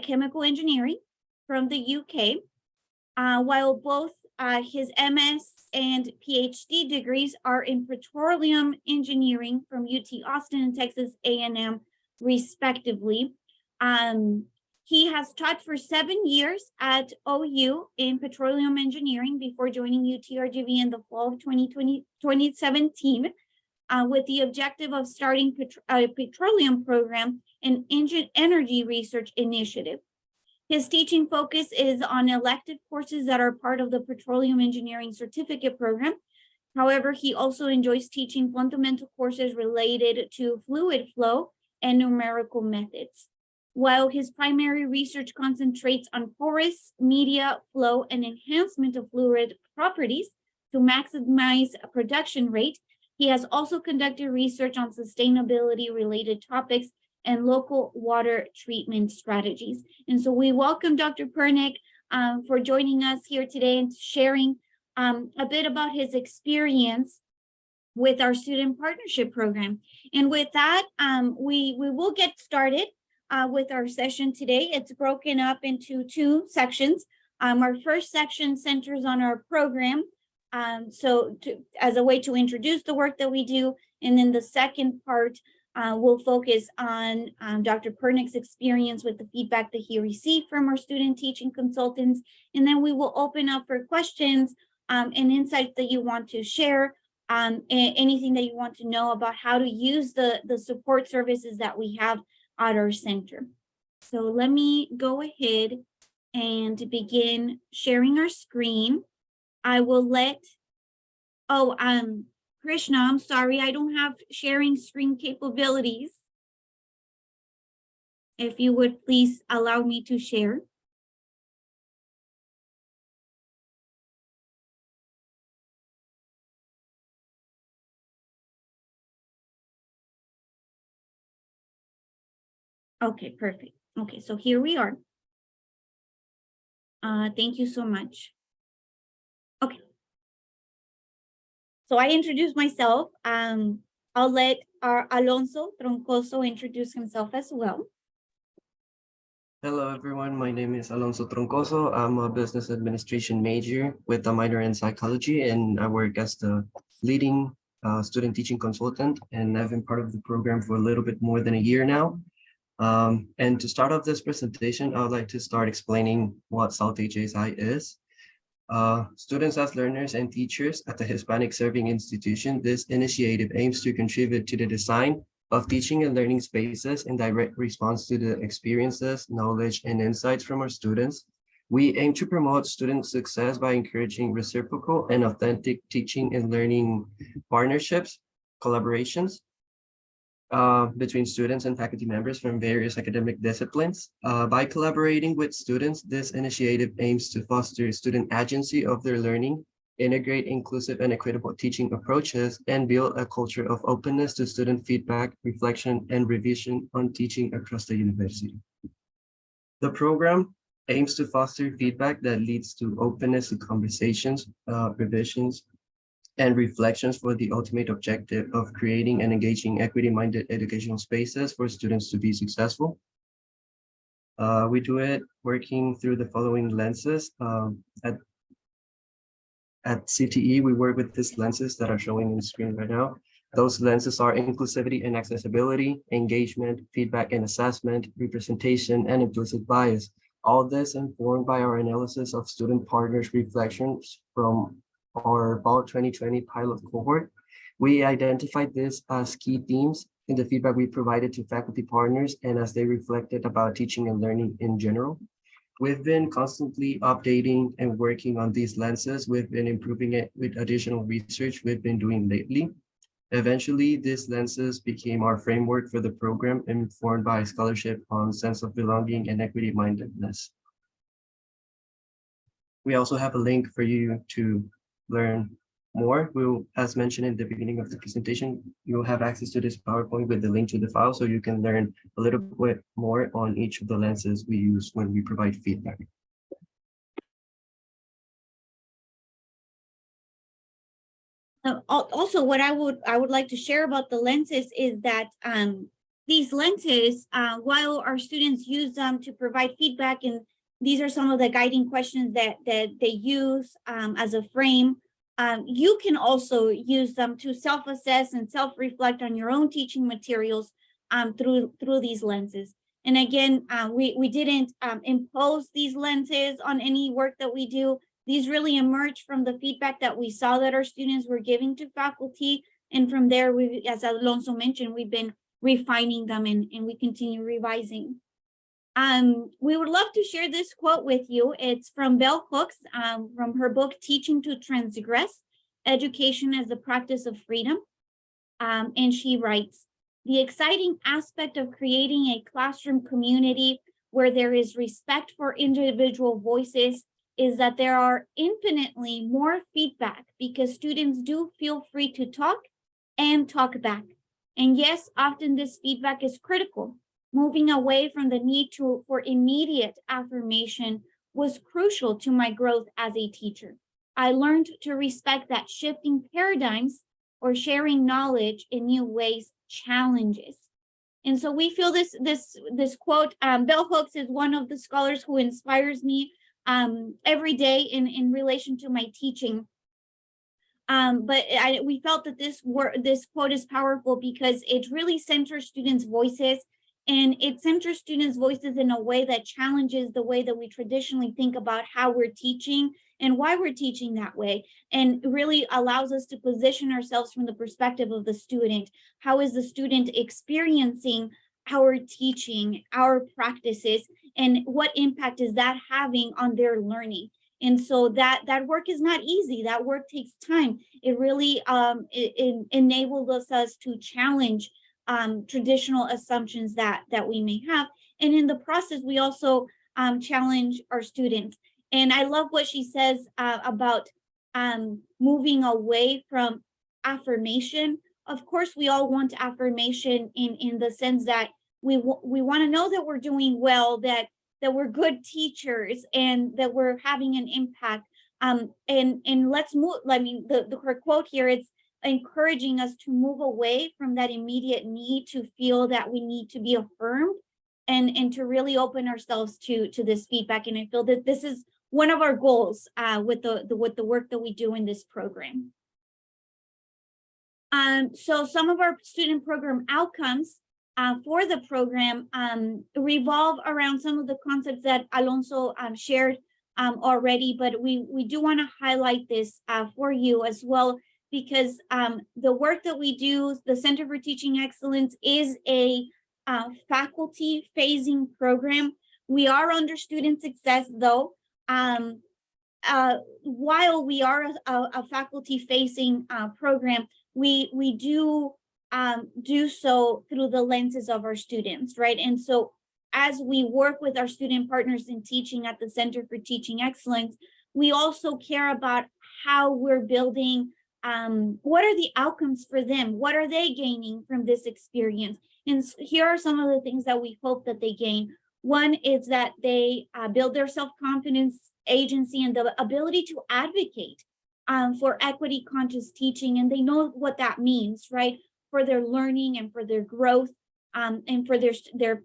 chemical engineering from the UK, while both his MS and PhD degrees are in petroleum engineering from UT Austin and Texas A&M, respectively. He has taught for 7 years at OU in petroleum engineering before joining UTRGV in the fall of 2017 with the objective of starting a petroleum program and energy research initiative. His teaching focus is on elective courses that are part of the Petroleum Engineering Certificate Program. However, he also enjoys teaching fundamental courses related to fluid flow and numerical methods. While his primary research concentrates on porous media flow and enhancement of fluid properties to maximize production rate, he has also conducted research on sustainability-related topics and local water treatment strategies. And so we welcome Dr. Pernick for joining us here today and sharing a bit about his experience with our student partnership program. And with that, we will get started with our session today. It's broken up into 2 sections. Our first section centers on our program, as a way to introduce the work that we do. And then the second part will focus on Dr. Pernick's experience with the feedback that he received from our student teaching consultants. And then we will open up for questions and insights that you want to share, anything that you want to know about how to use the support services that we have at our center. So let me go ahead and begin sharing our screen. I will let, Krishna, I'm sorry, I don't have sharing screen capabilities. If you would please allow me to share. Okay, perfect. Okay, so here we are. Thank you so much. Okay. So I introduced myself. I'll let our Alonso Troncoso introduce himself as well. Hello, everyone. My name is Alonso Troncoso. I'm a business administration major with a minor in psychology, and I work as the leading student teaching consultant, and I've been part of the program for a little bit more than a year now. And to start off this presentation, I would like to start explaining what South HSI is. Students as learners and teachers at the Hispanic Serving Institution, this initiative aims to contribute to the design of teaching and learning spaces in direct response to the experiences, knowledge, and insights from our students. We aim to promote student success by encouraging reciprocal and authentic teaching and learning partnerships, collaborations, between students and faculty members from various academic disciplines. By collaborating with students, this initiative aims to foster student agency of their learning, integrate inclusive and equitable teaching approaches, and build a culture of openness to student feedback, reflection, and revision on teaching across the university. The program aims to foster feedback that leads to openness to conversations, revisions, and reflections for the ultimate objective of creating and engaging equity-minded educational spaces for students to be successful. We do it working through the following lenses. At CTE, we work with these lenses that are showing on the screen right now. Those lenses are inclusivity and accessibility, engagement, feedback and assessment, representation, and implicit bias. All this informed by our analysis of student partners' reflections from our fall 2020 pilot cohort. We identified this as key themes in the feedback we provided to faculty partners and as they reflected about teaching and learning in general. We've been constantly updating and working on these lenses. We've been improving it with additional research we've been doing lately. Eventually, these lenses became our framework for the program, informed by a scholarship on sense of belonging and equity-mindedness. We also have a link for you to learn more. We'll, as mentioned in the beginning of the presentation, you'll have access to this PowerPoint with the link to the file, so you can learn a little bit more on each of the lenses we use when we provide feedback. Also, what I would like to share about the lenses is that these lenses, while our students use them to provide feedback, and these are some of the guiding questions that they use as a frame, you can also use them to self-assess and self-reflect on your own teaching materials through these lenses. And again, we didn't impose these lenses on any work that we do. These really emerged from the feedback that we saw that our students were giving to faculty. And from there, we, as Alonso mentioned, we've been refining them, and we continue revising. We would love to share this quote with you. It's from Bell Hooks, from her book, Teaching to Transgress, Education as the Practice of Freedom. And she writes, the exciting aspect of creating a classroom community where there is respect for individual voices is that there are infinitely more feedback because students do feel free to talk and talk back. And yes, often this feedback is critical. Moving away from the need for immediate affirmation was crucial to my growth as a teacher. I learned to respect that shifting paradigms or sharing knowledge in new ways challenges. And so we feel this quote, Bell Hooks is one of the scholars who inspires me every day in relation to my teaching. But we felt that this quote is powerful because it really centers students' voices, and it centers students' voices in a way that challenges the way that we traditionally think about how we're teaching and why we're teaching that way, and really allows us to position ourselves from the perspective of the student. How is the student experiencing our teaching, our practices, and what impact is that having on their learning? And so that work is not easy. That work takes time. It really it enables us to challenge traditional assumptions that we may have. And in the process, we also challenge our students. And I love what she says about moving away from affirmation. Of course, we all want affirmation in the sense that we want to know that we're doing well, that we're good teachers, and that we're having an impact. And let's move. I mean, her quote here, it's encouraging us to move away from that immediate need to feel that we need to be affirmed, and to really open ourselves to this feedback. And I feel that this is one of our goals with the work that we do in this program. So some of our student program outcomes for the program revolve around some of the concepts that Alonso shared already, but we do want to highlight this for you as well, because the work that we do, the Center for Teaching Excellence, is a faculty phasing program. We are under student success though. While we are a faculty facing program, we do so through the lenses of our students, right? And so as we work with our student partners in teaching at the Center for Teaching Excellence, we also care about how we're building, what are the outcomes for them? What are they gaining from this experience? And here are some of the things that we hope that they gain. One is that they build their self-confidence, agency, and the ability to advocate for equity conscious teaching. And they know what that means, right? For their learning and for their growth, and for their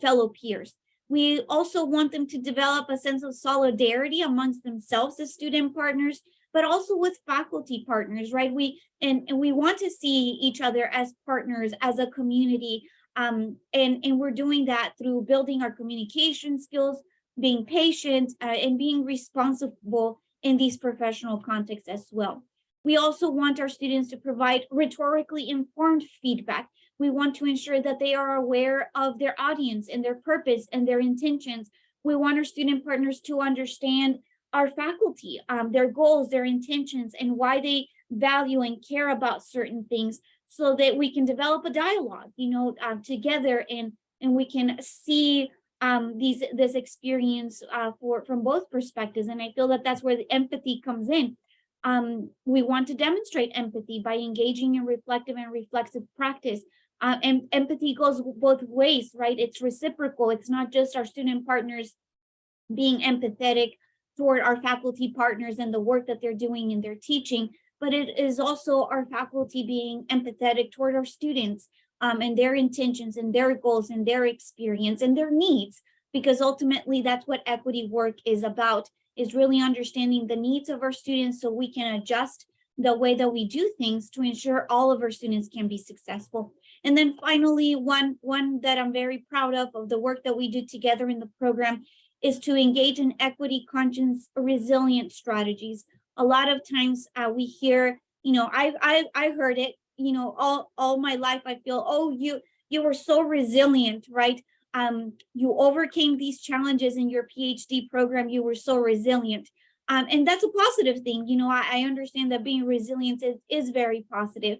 fellow peers. We also want them to develop a sense of solidarity amongst themselves as student partners, but also with faculty partners, right? We want to see each other as partners, as a community, and we're doing that through building our communication skills, being patient, and being responsible in these professional contexts as well. We also want our students to provide rhetorically informed feedback. We want to ensure that they are aware of their audience and their purpose and their intentions. We want our student partners to understand our faculty, their goals, their intentions, and why they value and care about certain things, so that we can develop a dialogue, together, and we can see this experience from both perspectives. And I feel that that's where the empathy comes in. We want to demonstrate empathy by engaging in reflective and reflexive practice. And empathy goes both ways, right? It's reciprocal. It's not just our student partners being empathetic toward our faculty partners and the work that they're doing in their teaching, but it is also our faculty being empathetic toward our students, and their intentions and their goals and their experience and their needs, because ultimately that's what equity work is about, is really understanding the needs of our students so we can adjust the way that we do things to ensure all of our students can be successful. And then finally, one that I'm very proud of the work that we do together in the program, is to engage in equity conscious resilient strategies. A lot of times we hear, I heard it, all my life. I feel, oh, you were so resilient, right? You overcame these challenges in your PhD program. You were so resilient. And that's a positive thing. I understand that being resilient is very positive.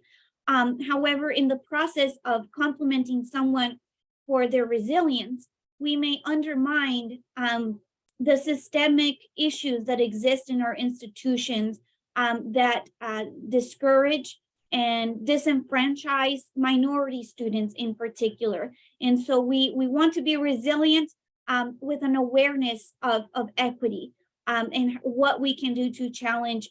However, in the process of complimenting someone for their resilience, we may undermine the systemic issues that exist in our institutions that discourage and disenfranchise minority students in particular. And so we want to be resilient with an awareness of equity and what we can do to challenge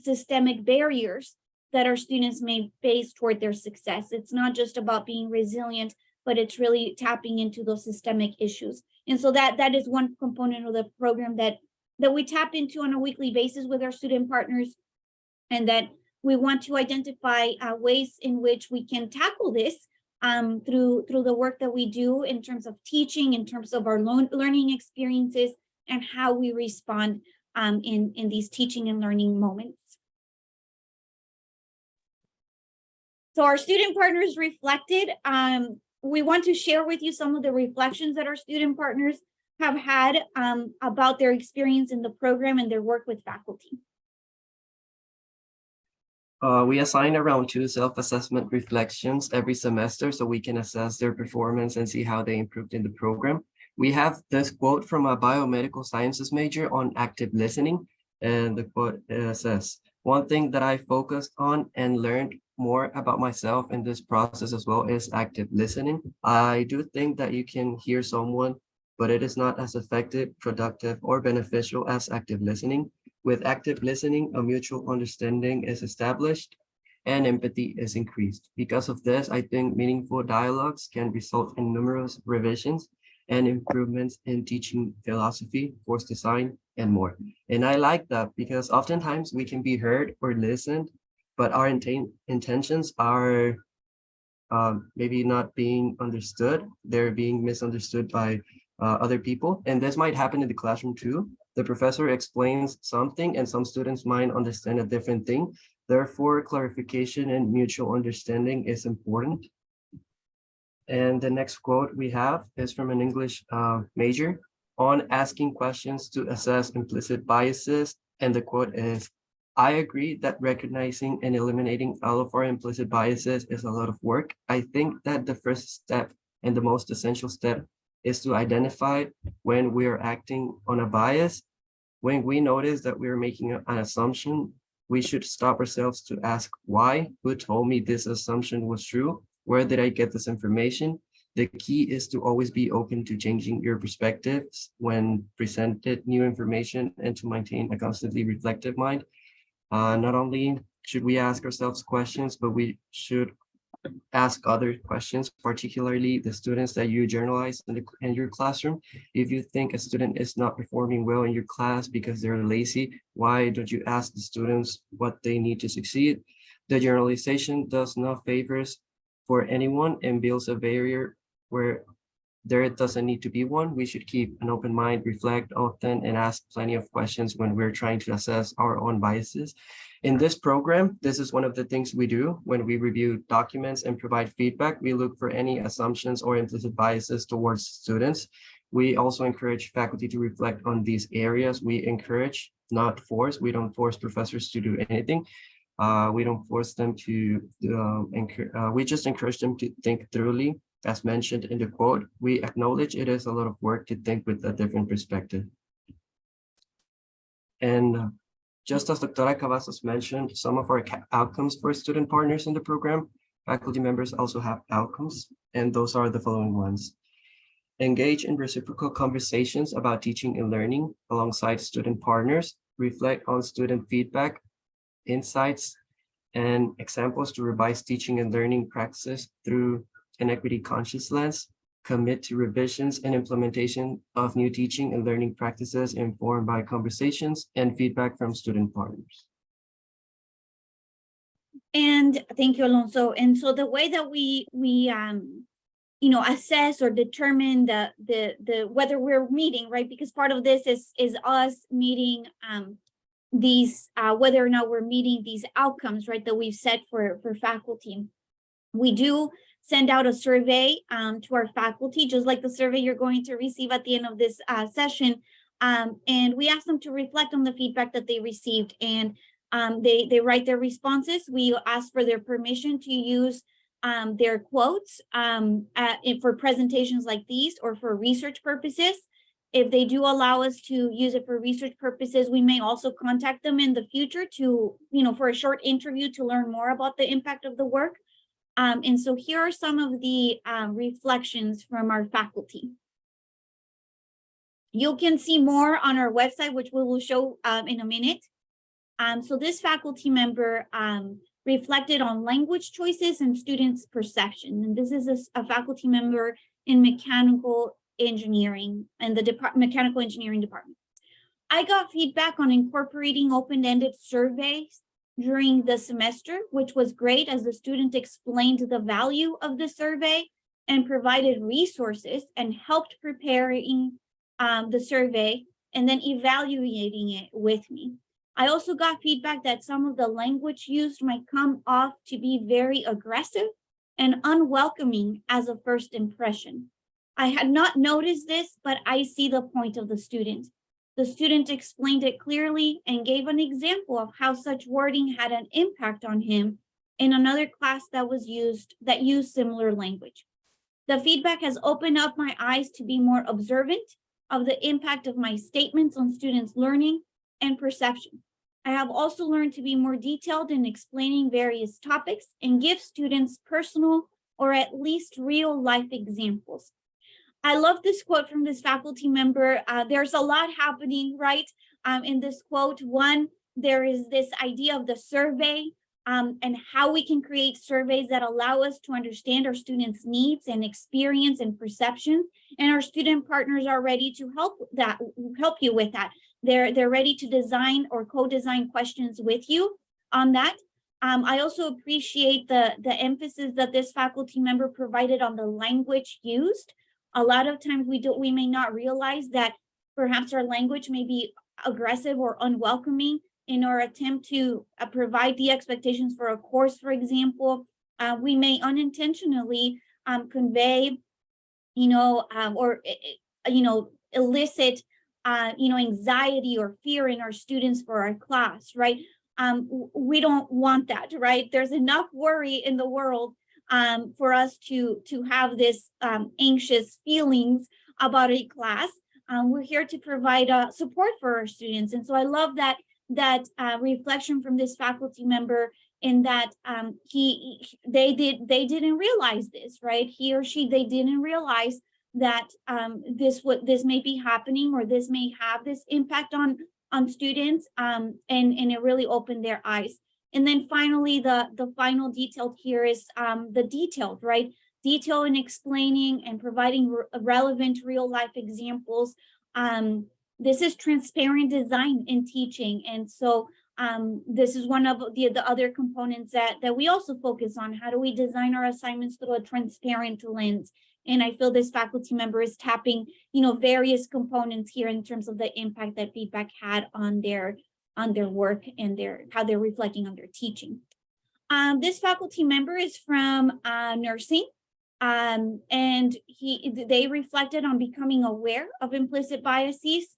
systemic barriers that our students may face toward their success. It's not just about being resilient, but it's really tapping into those systemic issues. And so that is one component of the program that we tap into on a weekly basis with our student partners, and that we want to identify ways in which we can tackle this through the work that we do in terms of teaching, in terms of our learning experiences, and how we respond in these teaching and learning moments. So our student partners reflected. We want to share with you some of the reflections that our student partners have had about their experience in the program and their work with faculty. We assign around 2 self-assessment reflections every semester so we can assess their performance and see how they improved in the program. We have this quote from a biomedical sciences major on active listening, and the quote says, "One thing that I focused on and learned more about myself in this process as well is active listening. I do think that you can hear someone, but it is not as effective, productive, or beneficial as active listening. With active listening, a mutual understanding is established and empathy is increased. Because of this, I think meaningful dialogues can result in numerous revisions and improvements in teaching philosophy, course design, and more." And I like that because oftentimes we can be heard or listened, but our intentions are maybe not being understood. They're being misunderstood by other people. And this might happen in the classroom too. The professor explains something and some students might understand a different thing. Therefore, clarification and mutual understanding is important. And the next quote we have is from an English major on asking questions to assess implicit biases. And the quote is, "I agree that recognizing and eliminating all of our implicit biases is a lot of work. I think that the first step and the most essential step is to identify when we are acting on a bias. When we notice that we are making an assumption, we should stop ourselves to ask why, who told me this assumption was true? Where did I get this information? The key is to always be open to changing your perspectives when presented new information and to maintain a constantly reflective mind. Not only should we ask ourselves questions, but we should ask other questions, particularly the students that you journalize in your classroom. If you think a student is not performing well in your class because they're lazy, why don't you ask the students what they need to succeed? The generalization does not favors for anyone and builds a barrier where there doesn't need to be one. We should keep an open mind, reflect often, and ask plenty of questions when we're trying to assess our own biases. In this program, this is one of the things we do when we review documents and provide feedback. We look for any assumptions or implicit biases towards students. We also encourage faculty to reflect on these areas. We encourage, not force. We don't force professors to do anything. We don't force them to, we just encourage them to think thoroughly. As mentioned in the quote, we acknowledge it is a lot of work to think with a different perspective. And just as Dr. Cavazos mentioned, some of our outcomes for student partners in the program, faculty members also have outcomes, and those are the following ones. Engage in reciprocal conversations about teaching and learning alongside student partners, reflect on student feedback, insights, and examples to revise teaching and learning practices through an equity-conscious lens, commit to revisions and implementation of new teaching and learning practices informed by conversations and feedback from student partners. And thank you, Alonso. And so the way that we assess or determine the whether we're meeting, right? Because part of this is us meeting these whether or not we're meeting these outcomes, right, that we've set for faculty. We do send out a survey to our faculty, just like the survey you're going to receive at the end of this session. And we ask them to reflect on the feedback that they received, and they write their responses. We ask for their permission to use their quotes for presentations like these or for research purposes. If they do allow us to use it for research purposes, we may also contact them in the future to, for a short interview to learn more about the impact of the work. And so here are some of the reflections from our faculty. You can see more on our website, which we will show in a minute. So this faculty member reflected on language choices and students' perception. And this is a faculty member in mechanical engineering and the mechanical engineering department. I got feedback on incorporating open-ended surveys during the semester, which was great as the student explained the value of the survey and provided resources and helped preparing the survey and then evaluating it with me. I also got feedback that some of the language used might come off to be very aggressive and unwelcoming as a first impression. I had not noticed this, but I see the point of the student. The student explained it clearly and gave an example of how such wording had an impact on him in another class that used similar language. The feedback has opened up my eyes to be more observant of the impact of my statements on students' learning and perception. I have also learned to be more detailed in explaining various topics and give students personal or at least real life examples. I love this quote from this faculty member. There's a lot happening, right? In this quote. One, there is this idea of the survey and how we can create surveys that allow us to understand our students' needs and experience and perception. And our student partners are ready to help you with that. They're ready to design or co-design questions with you on that. I also appreciate the emphasis that this faculty member provided on the language used. A lot of times we may not realize that perhaps our language may be aggressive or unwelcoming in our attempt to provide the expectations for a course, for example. We may unintentionally convey, or elicit, anxiety or fear in our students for our class, right? We don't want that, right? There's enough worry in the world for us to have this anxious feelings about a class. We're here to provide support for our students. And so I love that reflection from this faculty member in that they didn't realize this, right? He or she, they didn't realize that this may be happening or this may have this impact on students, and it really opened their eyes. And then finally, the final detail here is the detailed, right? Detail in explaining and providing relevant real life examples. This is transparent design in teaching. And so this is one of the other components that we also focus on. How do we design our assignments through a transparent lens? And I feel this faculty member is tapping, various components here in terms of the impact that feedback had on their work and how they're reflecting on their teaching. This faculty member is from nursing, and they reflected on becoming aware of implicit biases.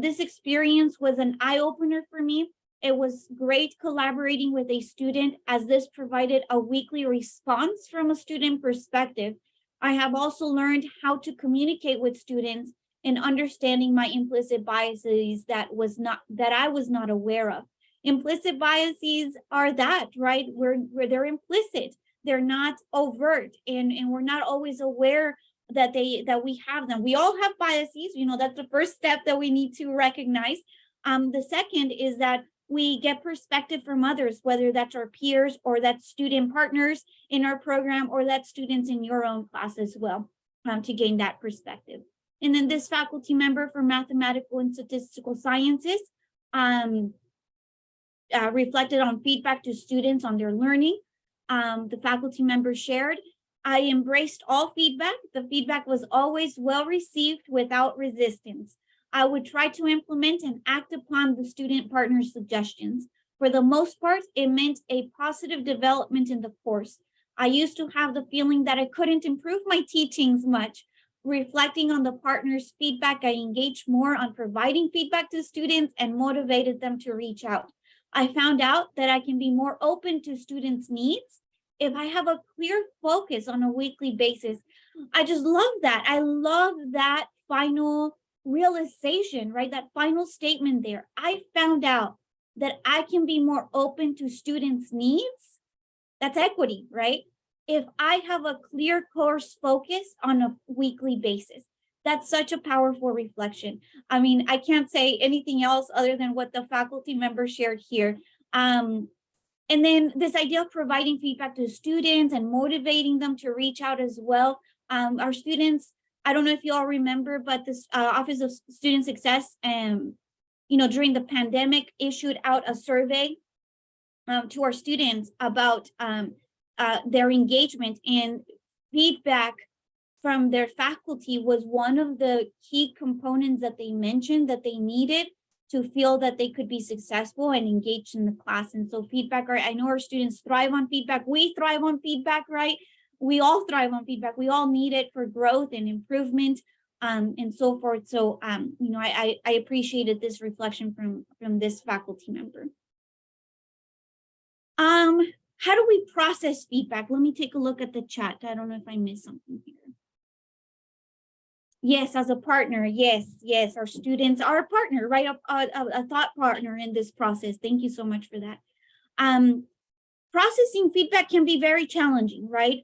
This experience was an eye-opener for me. It was great collaborating with a student as this provided a weekly response from a student perspective. I have also learned how to communicate with students in understanding my implicit biases that I was not aware of. Implicit biases are that, right? Where they're implicit, they're not overt, and we're not always aware that we have them. We all have biases, that's the first step that we need to recognize. The second is that we get perspective from others, whether that's our peers or that's student partners in our program or that's students in your own class as well, to gain that perspective. And then this faculty member for mathematical and statistical sciences reflected on feedback to students on their learning. The faculty member shared, I embraced all feedback. The feedback was always well received without resistance. I would try to implement and act upon the student partner's suggestions. For the most part, it meant a positive development in the course. I used to have the feeling that I couldn't improve my teachings much. Reflecting on the partner's feedback, I engaged more on providing feedback to students and motivated them to reach out. I found out that I can be more open to students' needs if I have a clear focus on a weekly basis. I just love that. I love that final realization, right? That final statement there. I found out that I can be more open to students' needs. That's equity, right? If I have a clear course focus on a weekly basis. That's such a powerful reflection. I mean, I can't say anything else other than what the faculty member shared here. And then this idea of providing feedback to students and motivating them to reach out as well. Our students, I don't know if you all remember, but this Office of Student Success, during the pandemic, issued out a survey to our students about their engagement, and feedback from their faculty was one of the key components that they mentioned that they needed to feel that they could be successful and engaged in the class. And so feedback, right? I know our students thrive on feedback. We thrive on feedback, right? We all thrive on feedback. We all need it for growth and improvement, and so forth. So, I appreciated this reflection from this faculty member. How do we process feedback? Let me take a look at the chat. I don't know if I missed something here. Yes, as a partner. Yes, our students are a partner, right? A thought partner in this process. Thank you so much for that. Processing feedback can be very challenging, right?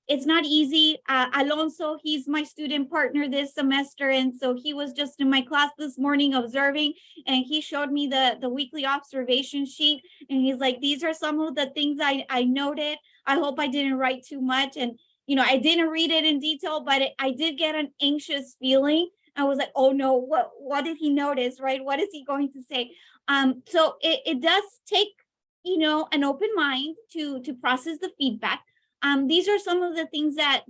It's not easy. Alonso, he's my student partner this semester, and so he was just in my class this morning observing, and he showed me the weekly observation sheet, and he's like, these are some of the things I noted. I hope I didn't write too much, and I didn't read it in detail, but I did get an anxious feeling. I was like, oh no, what did he notice, right? What is he going to say? So it does take, an open mind to process the feedback. These are some of the things that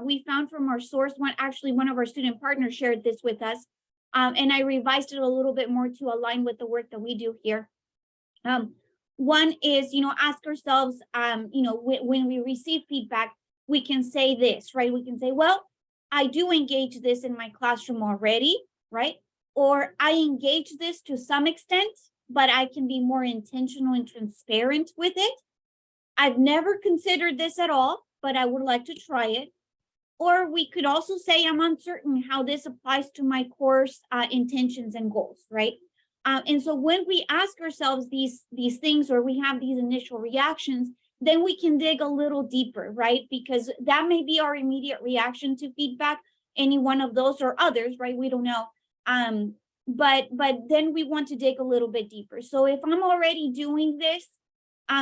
we found from our source. One of our student partners shared this with us, and I revised it a little bit more to align with the work that we do here. One is, ask ourselves, when we receive feedback, we can say this, right? We can say, well, I do engage this in my classroom already, right? Or I engage this to some extent, but I can be more intentional and transparent with it. I've never considered this at all, but I would like to try it. Or we could also say, I'm uncertain how this applies to my course intentions and goals, right? And so when we ask ourselves these things, or we have these initial reactions, then we can dig a little deeper, right? Because that may be our immediate reaction to feedback, any one of those or others, right? We don't know. But then we want to dig a little bit deeper. So if I'm already doing this,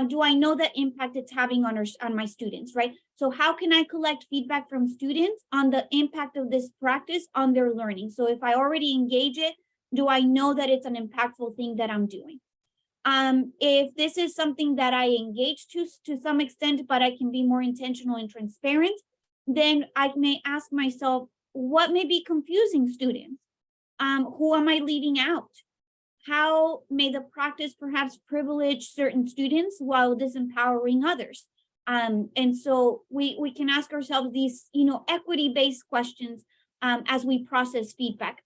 do I know the impact it's having on my students, right? So how can I collect feedback from students on the impact of this practice on their learning? So if I already engage it, do I know that it's an impactful thing that I'm doing? If this is something that I engage to some extent, but I can be more intentional and transparent, then I may ask myself, what may be confusing students? Who am I leaving out? How may the practice perhaps privilege certain students while disempowering others? And so we can ask ourselves these, equity-based questions as we process feedback.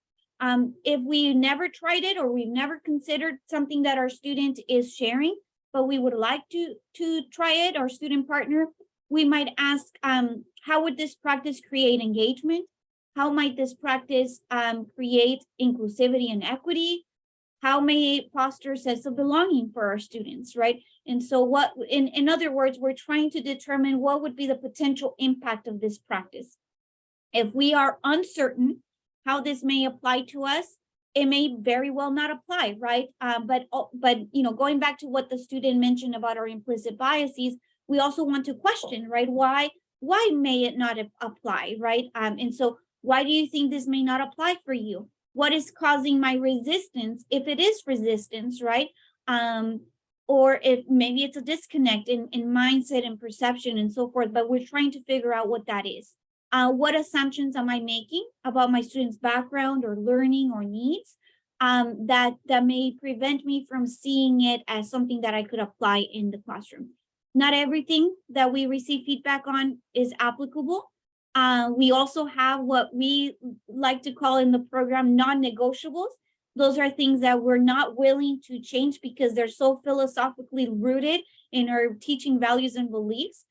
If we never tried it, or we've never considered something that our student is sharing, but we would like to try it, our student partner, we might ask, how would this practice create engagement? How might this practice create inclusivity and equity? How may it foster a sense of belonging for our students, right? And so in other words, we're trying to determine what would be the potential impact of this practice. If we are uncertain how this may apply to us, it may very well not apply, right? But going back to what the student mentioned about our implicit biases, we also want to question, right? Why may it not apply, right? And so why do you think this may not apply for you? What is causing my resistance, if it is resistance, right? Or if maybe it's a disconnect in mindset and perception and so forth, but we're trying to figure out what that is. What assumptions am I making about my student's background or learning or needs that may prevent me from seeing it as something that I could apply in the classroom? Not everything that we receive feedback on is applicable. We also have what we like to call in the program non-negotiables. Those are things that we're not willing to change because they're so philosophically rooted in our teaching values and beliefs.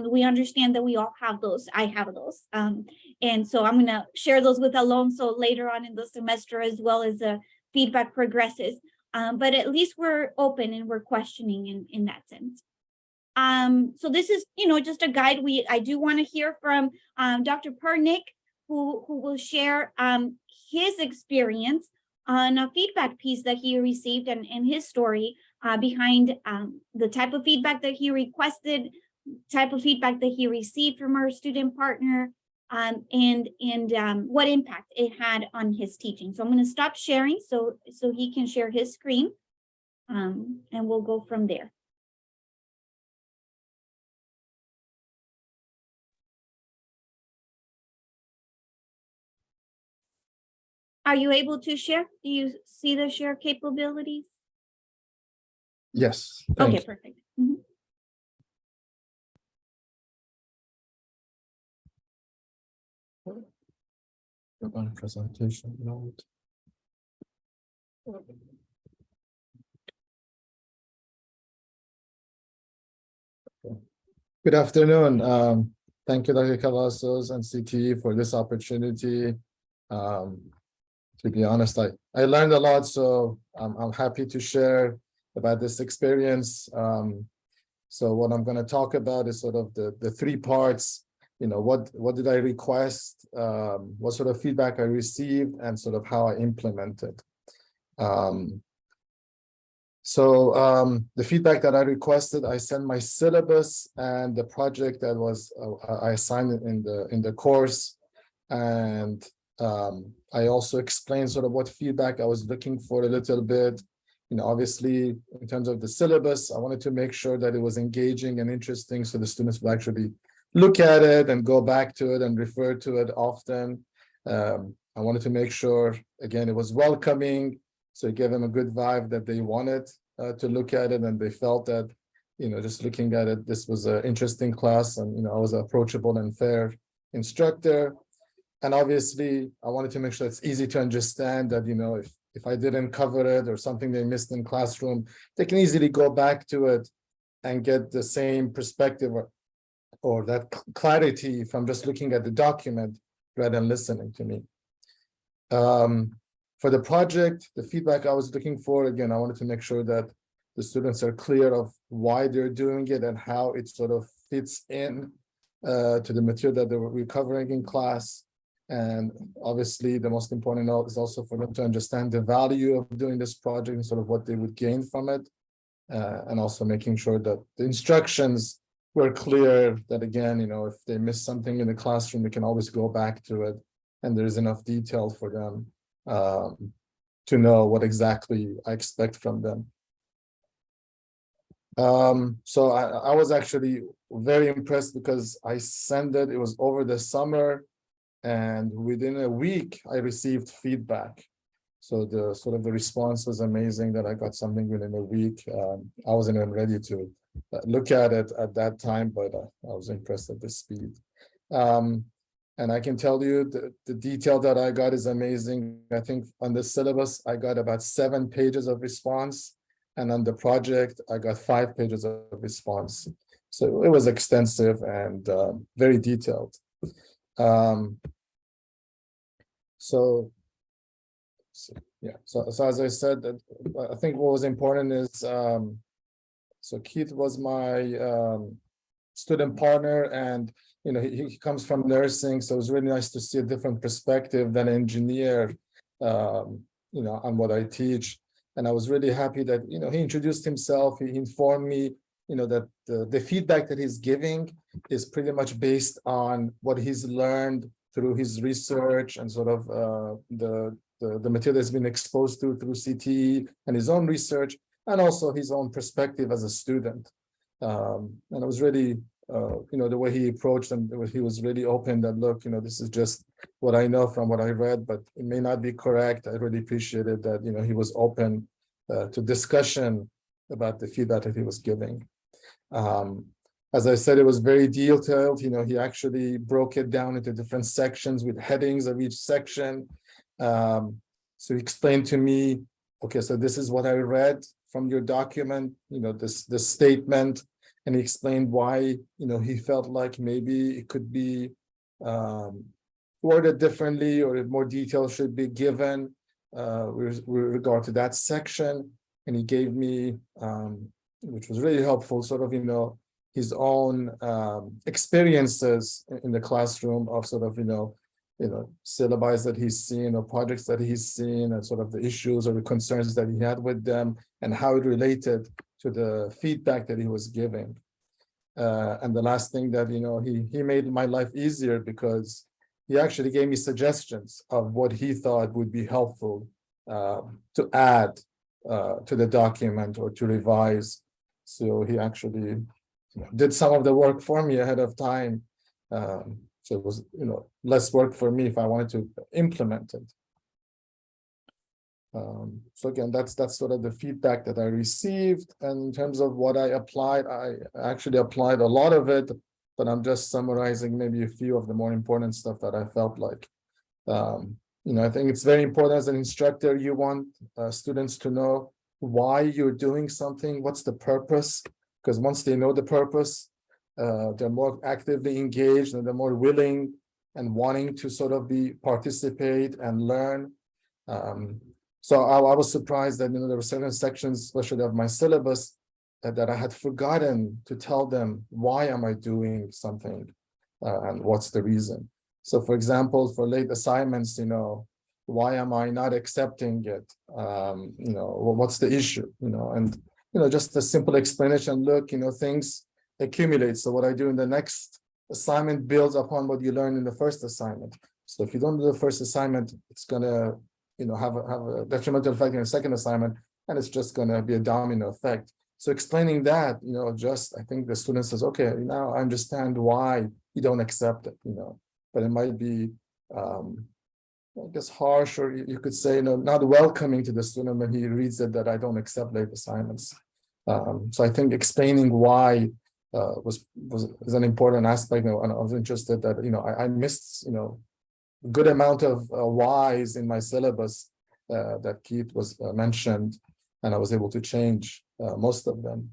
We understand that we all have those. I have those. And so I'm going to share those with Alonso later on in the semester as well as the feedback progresses. But at least we're open and we're questioning in that sense. So this is, just a guide. I do want to hear from Dr. Pernick, who will share his experience on a feedback piece that he received and his story behind the type of feedback that he requested, type of feedback that he received from our student partner, and what impact it had on his teaching. So I'm going to stop sharing so he can share his screen, and we'll go from there. Are you able to share? Do you see the share capabilities? Yes. Okay, perfect. Mm-hmm. On presentation note. Good afternoon. Thank you, Dr. Cavazos and CTE for this opportunity. To be honest, I learned a lot, so I'm happy to share about this experience. So what I'm going to talk about is sort of the three parts. What did I request, what sort of feedback I received, and sort of how I implemented. The feedback that I requested, I sent my syllabus and the project that was I assigned in the course, and I also explained sort of what feedback I was looking for a little bit. Obviously, in terms of the syllabus, I wanted to make sure that it was engaging and interesting so the students would actually look at it and go back to it and refer to it often. I wanted to make sure, again, it was welcoming, so it gave them a good vibe that they wanted to look at it, and they felt that, just looking at it, this was an interesting class, and, I was an approachable and fair instructor. And obviously, I wanted to make sure it's easy to understand that, if I didn't cover it or something they missed in classroom, they can easily go back to it and get the same perspective or that clarity from just looking at the document rather than listening to me. For the project, the feedback I was looking for, again, I wanted to make sure that the students are clear of why they're doing it and how it sort of fits in to the material that they were covering in class. And obviously, the most important note is also for them to understand the value of doing this project and sort of what they would gain from it. And also making sure that the instructions were clear, that again, if they miss something in the classroom, they can always go back to it, and there's enough detail for them to know what exactly I expect from them. So I was actually very impressed because I sent it was over the summer, and within a week I received feedback. So the response was amazing that I got something within a week. I wasn't even ready to look at it at that time, but I was impressed at the speed. And I can tell you the detail that I got is amazing. I think on the syllabus, I got about 7 pages of response. And on the project, I got 5 pages of response. So it was extensive and very detailed. So as I said, I think what was important is, so Keith was my student partner, and he comes from nursing, so it was really nice to see a different perspective than an engineer on what I teach. And I was really happy that, he introduced himself. He informed me, that the feedback that he's giving is pretty much based on what he's learned through his research and sort of the material that's been exposed to through CTE and his own research, and also his own perspective as a student. And I was really, the way he approached and he was really open that, look, this is just what I know from what I read, but it may not be correct. I really appreciated that, he was open to discussion about the feedback that he was giving. As I said, it was very detailed. He actually broke it down into different sections with headings of each section. So he explained to me, okay, so this is what I read from your document, this statement, and he explained why, he felt like maybe it could be worded differently or more detail should be given with regard to that section. And he gave me, which was really helpful, sort of, his own experiences in the classroom of sort of, syllabi that he's seen or projects that he's seen and sort of the issues or the concerns that he had with them and how it related to the feedback that he was giving. And the last thing that, he made my life easier because he actually gave me suggestions of what he thought would be helpful to add to the document or to revise. So he actually did some of the work for me ahead of time. So it was, less work for me if I wanted to implement it. So again, that's sort of the feedback that I received. And in terms of what I applied, I actually applied a lot of it, but I'm just summarizing maybe a few of the more important stuff that I felt like. I think it's very important as an instructor, you want students to know why you're doing something, what's the purpose, because once they know the purpose, they're more actively engaged and they're more willing and wanting to sort of participate and learn. So I was surprised that, there were certain sections, especially of my syllabus, that I had forgotten to tell them, why am I doing something and what's the reason? So for example, for late assignments, why am I not accepting it? What's the issue? And, just a simple explanation, look, things accumulate. So what I do in the next assignment builds upon what you learned in the first assignment. So if you don't do the first assignment, it's gonna, have a detrimental effect in the second assignment, and it's just gonna be a domino effect. So explaining that, I think the student says, okay, now I understand why you don't accept it, but it might be, I guess, harsh, or you could say, not welcoming to the student when he reads it that I don't accept late assignments. So I think explaining why was an important aspect, and I was interested that, I missed, a good amount of whys in my syllabus that Keith was mentioned, and I was able to change most of them.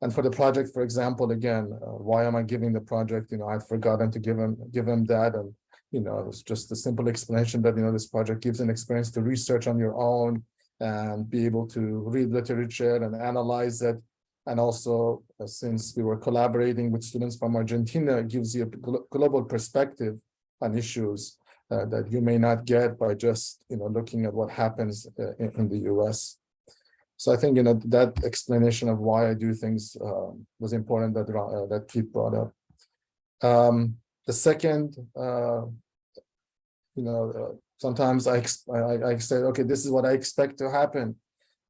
And for the project, for example, again, why am I giving the project? I'd forgotten to give him that, and it was just a simple explanation that this project gives an experience to research on your own and be able to read literature and analyze it. And also, since we were collaborating with students from Argentina, it gives you a global perspective on issues that you may not get by just looking at what happens in the US. So I think that explanation of why I do things was important that Keith brought up. The second, sometimes I say, okay, this is what I expect to happen.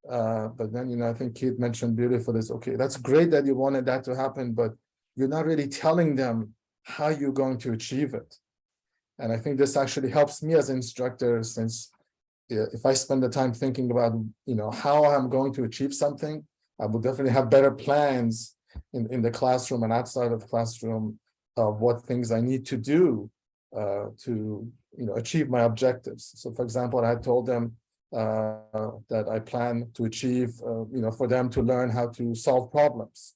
But then, I think Keith mentioned beautifully is, okay, that's great that you wanted that to happen, but you're not really telling them how you're going to achieve it. And I think this actually helps me as an instructor, since if I spend the time thinking about, how I'm going to achieve something, I will definitely have better plans in the classroom and outside of the classroom of what things I need to do to, achieve my objectives. So for example, I told them that I plan to achieve, for them to learn how to solve problems.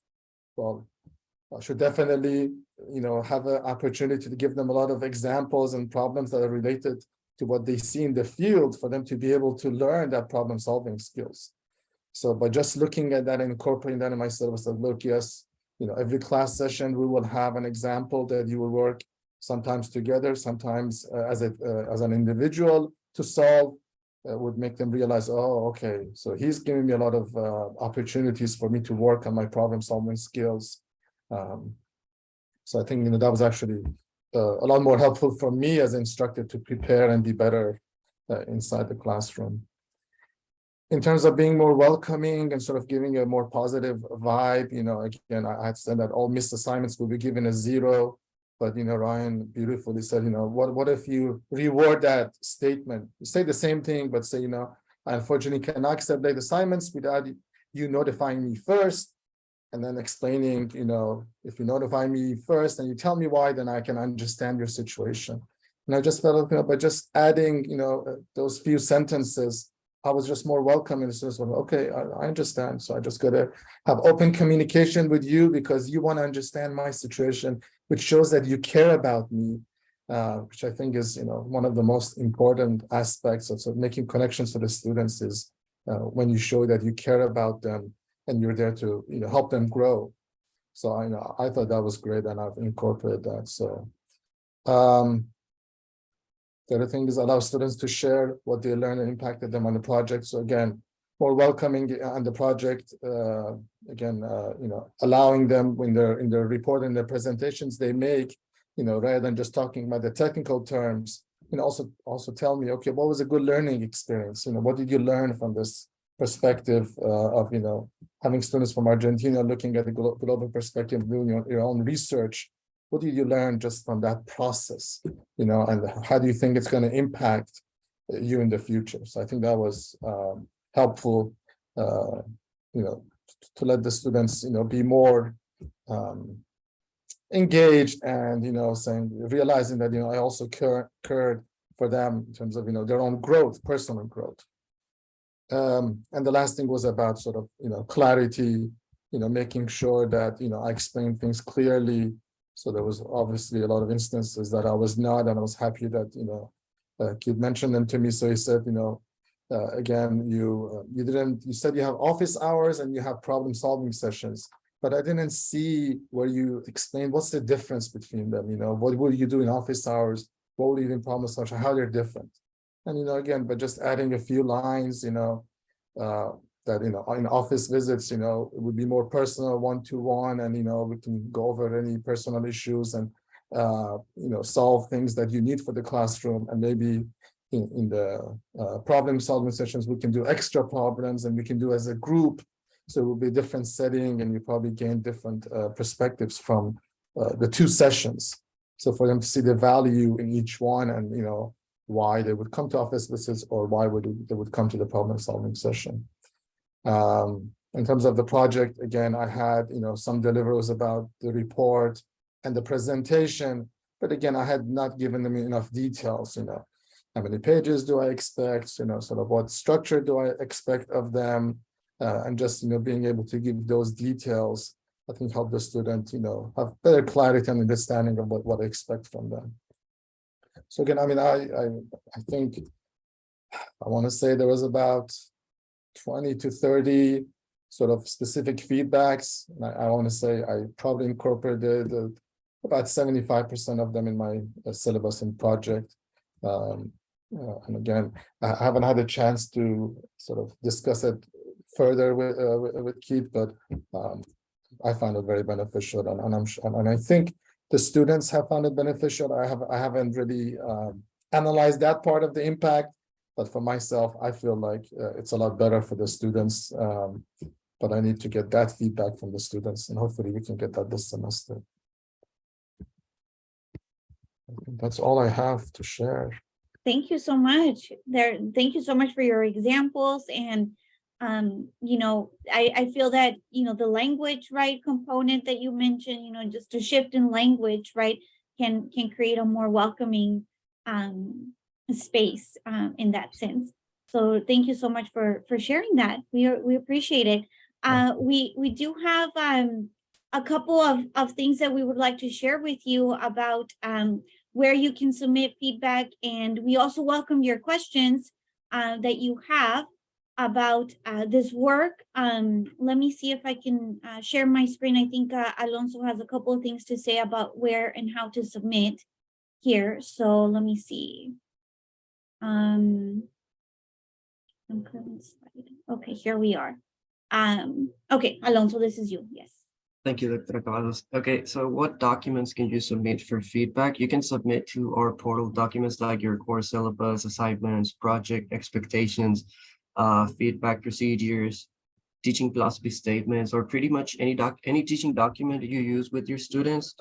Well, I should definitely, have an opportunity to give them a lot of examples and problems that are related to what they see in the field for them to be able to learn that problem solving skills. So by just looking at that and incorporating that in my syllabus, that look, yes, every class session, we will have an example that you will work sometimes together, sometimes as an individual to solve. would make them realize, oh, okay, so he's giving me a lot of opportunities for me to work on my problem solving skills. So I think, that was actually a lot more helpful for me as an instructor to prepare and be better inside the classroom. In terms of being more welcoming and sort of giving a more positive vibe, again, I had said that all missed assignments will be given a 0. But, Ryan beautifully said, what if you reward that statement? You say the same thing, but say, I unfortunately cannot accept late assignments without you notifying me first. And then explaining, if you notify me first and you tell me why, then I can understand your situation. And I just felt, by just adding, those few sentences, I was just more welcome, and it's just, okay, I understand. So I just got to have open communication with you because you want to understand my situation, which shows that you care about me, which I think is, one of the most important aspects of sort of making connections to the students is when you show that you care about them and you're there to, help them grow. So I thought that was great, and I've incorporated that. So the other thing is allow students to share what they learned and impacted them on the project. So again, more welcoming on the project. Allowing them when they're in their report and their presentations they make, rather than just talking about the technical terms, also tell me, okay, what was a good learning experience? What did you learn from this perspective of, having students from Argentina looking at the global perspective, doing your own research? What did you learn just from that process, and how do you think it's going to impact you in the future? So I think that was helpful, to let the students, be more engaged and, realizing that, I also cared for them in terms of, their own growth, personal growth. And the last thing was about sort of, clarity, making sure that, I explained things clearly. So there was obviously a lot of instances that I was not, and I was happy that, Kid mentioned them to me. So he said, again, you said you have office hours and you have problem solving sessions, but I didn't see where you explained what's the difference between them. What will you do in office hours? What will you do in problem solving? How they're different. And, again, but just adding a few lines, that, in office visits, it would be more personal, one-to-one, and, we can go over any personal issues and, solve things that you need for the classroom. And maybe in the problem solving sessions, we can do extra problems and we can do as a group. So it will be a different setting and you probably gain different perspectives from the 2 sessions. So for them to see the value in each one and, why they would come to office visits or why they would come to the problem solving session. In terms of the project, again, I had, some deliverables about the report and the presentation, but again, I had not given them enough details, how many pages do I expect, sort of what structure do I expect of them, and just, being able to give those details, I think help the student, have better clarity and understanding of what I expect from them. So again, I think I want to say there was about 20 to 30 sort of specific feedbacks. And I want to say I probably incorporated about 75% of them in my syllabus and project. And again, I haven't had a chance to sort of discuss it further with Keith, but I found it very beneficial, and I think the students have found it beneficial. I haven't really analyzed that part of the impact, but for myself, I feel like it's a lot better for the students. But I need to get that feedback from the students, and hopefully we can get that this semester. I think that's all I have to share. Thank you so much. Thank you so much for your examples. And I feel that, the language, right, component that you mentioned, just a shift in language, right, can create a more welcoming space in that sense. So thank you so much for sharing that. We appreciate it. We do have a couple of things that we would like to share with you about where you can submit feedback, and we also welcome your questions that you have about this work. Let me see if I can share my screen. I think Alonso has a couple of things to say about where and how to submit here. So let me see. current slide. Okay, here we are. Okay, Alonso, this is you. Yes. Thank you, Dr. Cavalos. Okay, so what documents can you submit for feedback? You can submit to our portal documents like your course syllabus, assignments, project expectations, feedback procedures, teaching philosophy statements, or pretty much any teaching document you use with your students.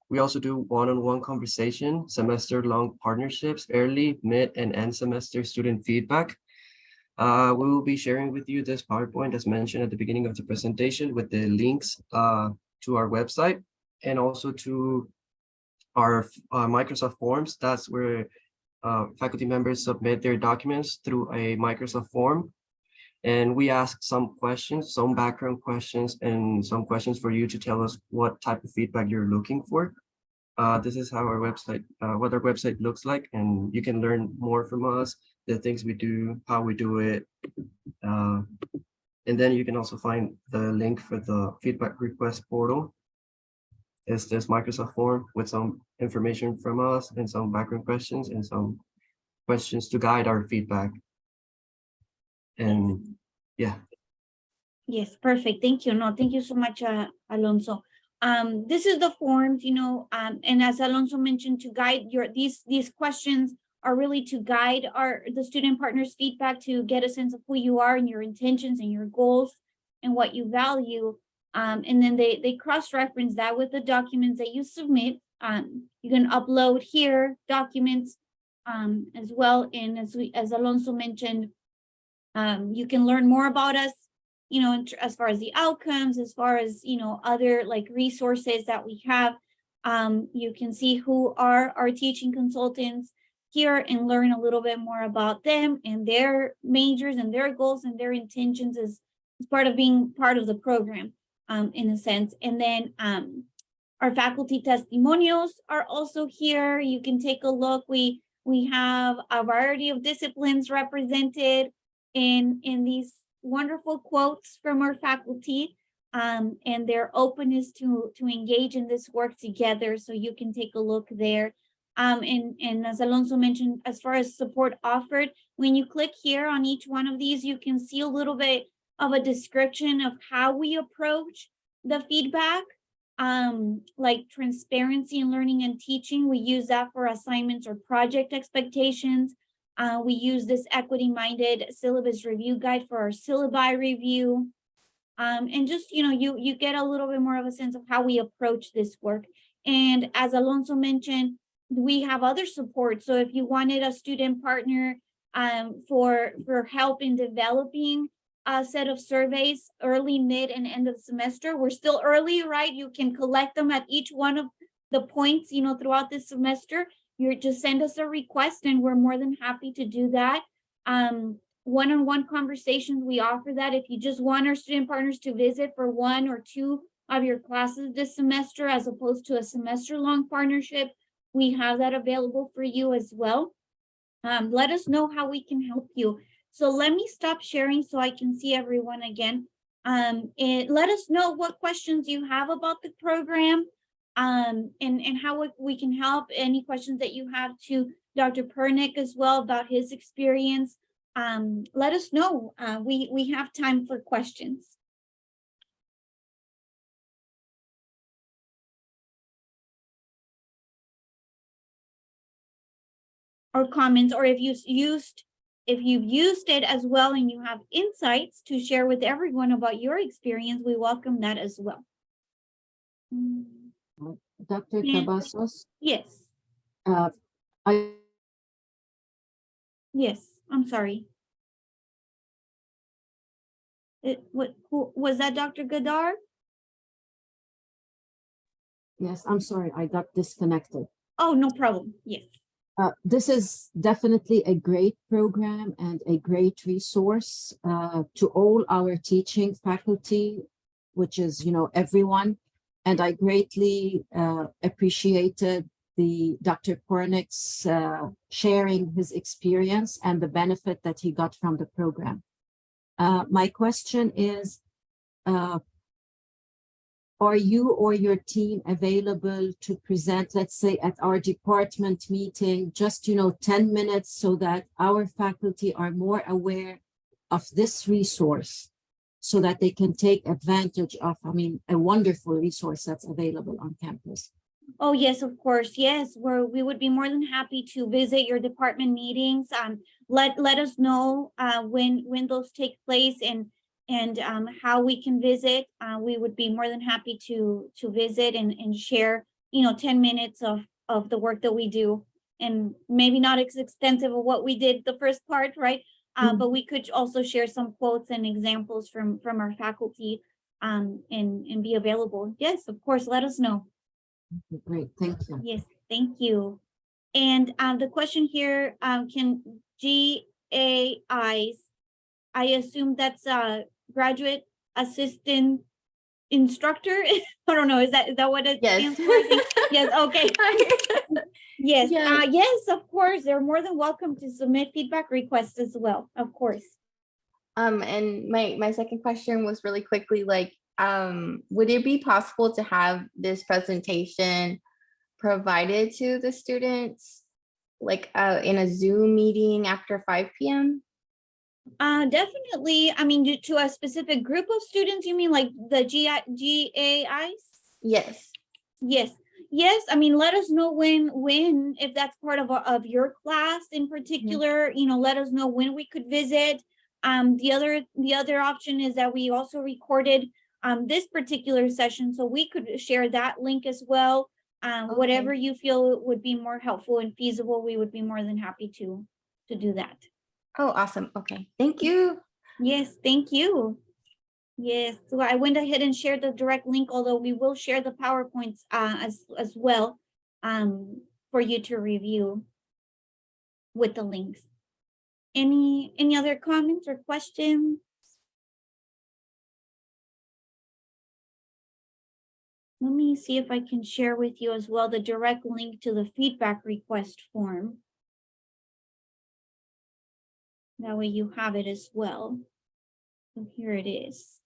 We also do one-on-one conversation, semester-long partnerships, early, mid, and end semester student feedback. We will be sharing with you this PowerPoint as mentioned at the beginning of the presentation with the links to our website and also to our Microsoft Forms. That's where faculty members submit their documents through a Microsoft form. And we ask some questions, some background questions, and some questions for you to tell us what type of feedback you're looking for. This is how our website, what our website looks like, and you can learn more from us, the things we do, how we do it. And then you can also find the link for the feedback request portal. It's this Microsoft form with some information from us and some background questions and some questions to guide our feedback. And yeah. Yes, perfect. Thank you. No, thank you so much, Alonso. This is the forms, and as Alonso mentioned, to guide these questions are really to guide the student partners feedback to get a sense of who you are and your intentions and your goals and what you value. And then they cross-reference that with the documents that you submit. You can upload here documents as well. And as Alonso mentioned, you can learn more about us, as far as the outcomes, as far as, other like resources that we have. You can see who are our teaching consultants here and learn a little bit more about them and their majors and their goals and their intentions as part of being part of the program, in a sense. And then our faculty testimonials are also here. You can take a look. We have a variety of disciplines represented in these wonderful quotes from our faculty, and their openness to engage in this work together. So you can take a look there. And as Alonso mentioned, as far as support offered, when you click here on each one of these, you can see a little bit of a description of how we approach the feedback, like transparency in learning and teaching. We use that for assignments or project expectations. We use this equity-minded syllabus review guide for our syllabi review. And just, you get a little bit more of a sense of how we approach this work. And as Alonso mentioned, we have other support. So if you wanted a student partner for help in developing a set of surveys early, mid, and end of semester, we're still early, right? You can collect them at each one of the points, throughout this semester. You just send us a request and we're more than happy to do that. One-on-one conversations, we offer that. If you just want our student partners to visit for 1 or 2 of your classes this semester, as opposed to a semester-long partnership, we have that available for you as well. Let us know how we can help you. So let me stop sharing so I can see everyone again. And let us know what questions you have about the program, and how we can help. Any questions that you have to Dr. Pernick as well about his experience. Let us know. We have time for questions. Or comments, or if you've used it as well and you have insights to share with everyone about your experience, we welcome that as well. Dr. Cavazos? Yes. Yes, I'm sorry. Who was that, Dr. Gadar? Yes, I'm sorry, I got disconnected. Oh, no problem. Yes. This is definitely a great program and a great resource to all our teaching faculty, which is, everyone. And I greatly appreciated Dr. Pornick's sharing his experience and the benefit that he got from the program. My question is, are you or your team available to present, let's say, at our department meeting, just, 10 minutes so that our faculty are more aware of this resource so that they can take advantage of, I mean, a wonderful resource that's available on campus? Oh, yes, of course. Yes, we would be more than happy to visit your department meetings. Let us know when those take place and how we can visit. We would be more than happy to visit and share, 10 minutes of the work that we do. And maybe not as extensive of what we did the first part, right? But we could also share some quotes and examples from our faculty and be available. Yes, of course, let us know. Great, thank you. Yes, thank you. And the question here, can GAIs, I assume that's a graduate assistant instructor. I don't know, is that what it Yes. stands for? I think. Yes, okay. Yes, Yes. yes, of course. They're more than welcome to submit feedback requests as well, of course. And my second question was really quickly, like, would it be possible to have this presentation provided to the students, like in a Zoom meeting after 5 p.m.? Definitely. I mean, to a specific group of students, you mean like the GAIs? Yes. Yes. Yes. I mean, let us know when, if that's part of your class in particular, let us know when we could visit. The other option is that we also recorded this particular session, so we could share that link as well. Whatever you feel would be more helpful and feasible, we would be more than happy to do that. Oh, awesome. Okay. Thank you. Yes, thank you. Yes, so I went ahead and shared the direct link, although we will share the PowerPoints as well for you to review with the links. Any other comments or questions? Let me see if I can share with you as well the direct link to the feedback request form. That way you have it as well. So here it is.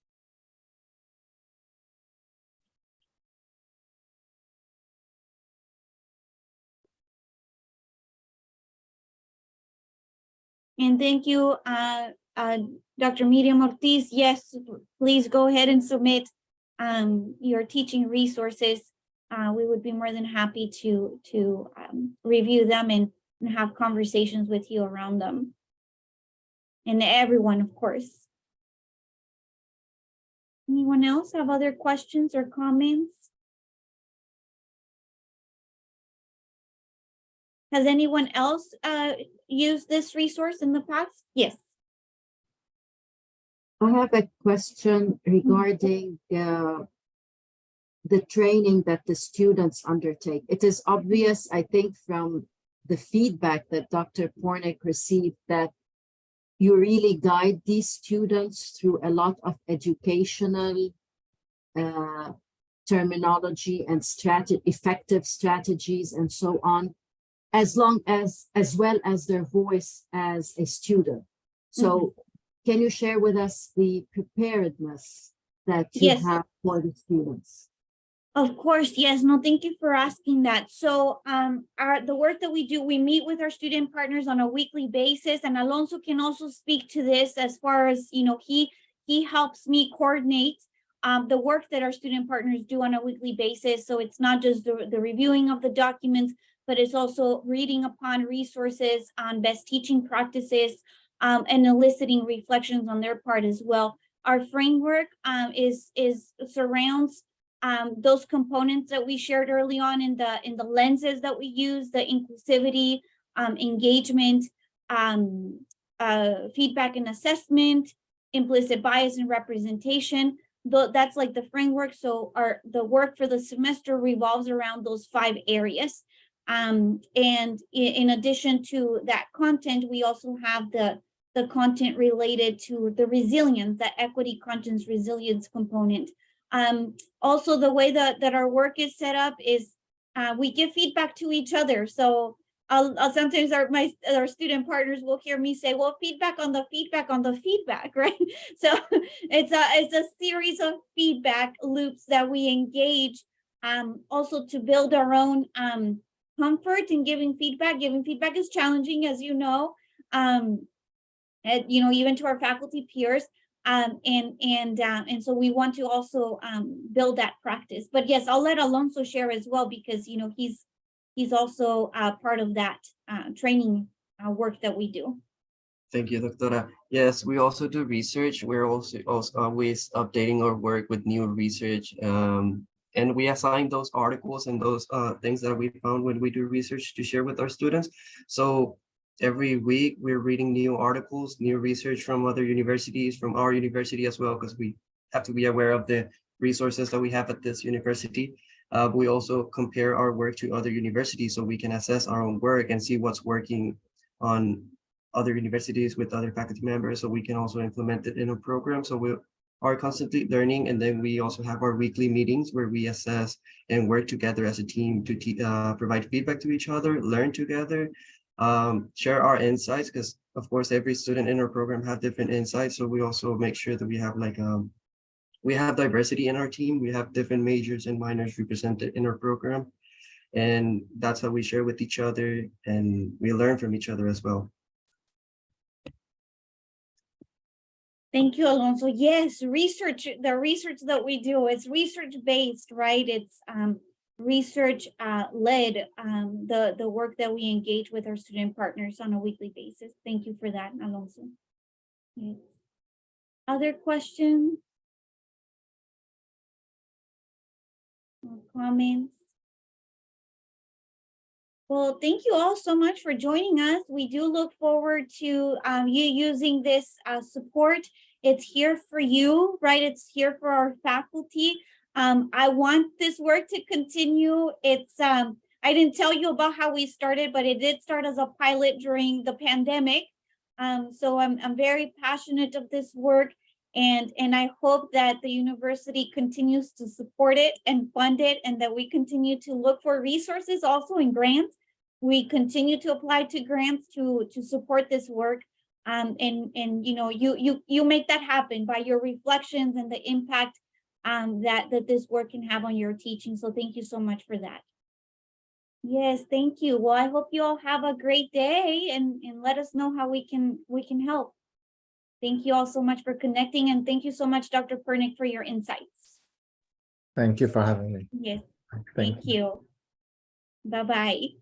And thank you, Dr. Miriam Ortiz. Yes, please go ahead and submit your teaching resources. We would be more than happy to review them and have conversations with you around them. And everyone, of course. Anyone else have other questions or comments? Has anyone else used this resource in the past? Yes. I have a question regarding the training that the students undertake. It is obvious, I think, from the feedback that Dr. Pornick received that you really guide these students through a lot of educational terminology and effective strategies and so on, as well as their voice as a student. So can you share with us the preparedness that you have for the students? Of course, yes. No, thank you for asking that. So the work that we do, we meet with our student partners on a weekly basis, and Alonso can also speak to this as far as, he helps me coordinate the work that our student partners do on a weekly basis. So it's not just the reviewing of the documents, but it's also reading upon resources on best teaching practices and eliciting reflections on their part as well. Our framework surrounds those components that we shared early on in the lenses that we use, the inclusivity, engagement, feedback and assessment, implicit bias and representation. That's like the framework. So the work for the semester revolves around those 5 areas. And in addition to that content, we also have the content related to the resilience, the equity conscience resilience component. Also, the way that our work is set up is we give feedback to each other. So I'll sometimes our student partners will hear me say, well, feedback on the feedback, right? So it's a series of feedback loops that we engage also to build our own comfort in giving feedback. Giving feedback is challenging, as you know. even to our faculty peers. And so we want to also build that practice. But yes, I'll let Alonso share as well, because he's also part of that training work that we do. Thank you, Doctora. Yes, we also do research. We're also always updating our work with new research. And we assign those articles and those things that we found when we do research to share with our students. So every week we're reading new articles, new research from other universities, from our university as well, because we have to be aware of the resources that we have at this university. We also compare our work to other universities so we can assess our own work and see what's working on other universities with other faculty members, so we can also implement it in a program. So we are constantly learning, and then we also have our weekly meetings where we assess and work together as a team to provide feedback to each other, learn together, share our insights, because of course every student in our program have different insights. So we also make sure that we have we have diversity in our team. We have different majors and minors represented in our program, and that's how we share with each other and we learn from each other as well. Thank you, Alonso. Yes, the research that we do is research-based, right? It's research led, the work that we engage with our student partners on a weekly basis. Thank you for that, Alonso. Yes. Other questions or comments? Well, thank you all so much for joining us. We do look forward to you using this support. It's here for you, right? It's here for our faculty. I want this work to continue. It's I didn't tell you about how we started, but it did start as a pilot during the pandemic. So I'm very passionate of this work, and I hope that the university continues to support it and fund it, and that we continue to look for resources also in grants. We continue to apply to grants to support this work. And you make that happen by your reflections and the impact that this work can have on your teaching. So thank you so much for that. Yes, thank you. Well, I hope you all have a great day, and let us know how we can help. Thank you all so much for connecting, and thank you so much, Dr. Pernick, for your insights. Thank you for having me. Yes, Thank thank you. Bye-bye.